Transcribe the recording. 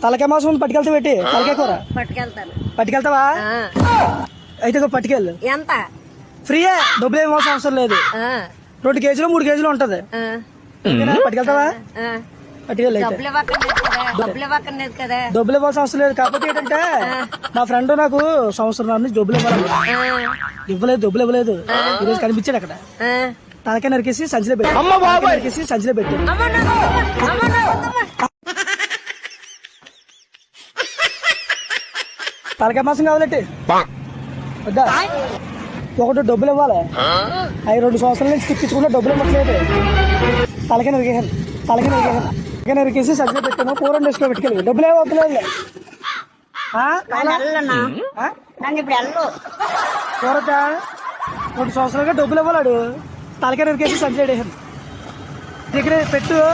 తలకాయ మాసం పట్టుకెళ్తా పెట్టి తలకాయ కూర పట్టుకెళ్తావా? అయితే పట్టుకెళ్ళు. ఎంత? ఫ్రీయే, డబ్బులు ఏం అవసరం లేదు. 2 కేజీలు 3 కేజీలు ఉంటది. పట్టుకెళ్తావా? పట్టుకెళ్ళి. డబ్బులు ఇవ్వాల్సిన అవసరం లేదు. కాకపోతే ఏంటంటే మా ఫ్రెండ్ నాకు సంవత్సరం నుంచి డబ్బులు ఇవ్వలేదు. డబ్బులు ఇవ్వలేదు. ఈరోజు కనిపించాడు అక్కడ. తలకాయ నరికేసి సంచిలో పెట్టి తలకాయ మాసం కావాలంటే వద్దా? ఒకటి డబ్బులు ఇవ్వాలి. 2 సంవత్సరాల నుంచి తిప్పించుకుంటే డబ్బులు ఇవ్వట్లేదు. తలకాయ నరికేసి సంచిలో పెట్టాను. కూర డెస్క్లో పెట్టుకెళ్ళి. డబ్బులు ఏమి వద్దలేదు. కూరతా 2 సంవత్సరాలుగా డబ్బులు ఇవ్వలేడు. తలకాయ నరికేసి సంచిలో పెట్టాను. దగ్గర పెట్టు.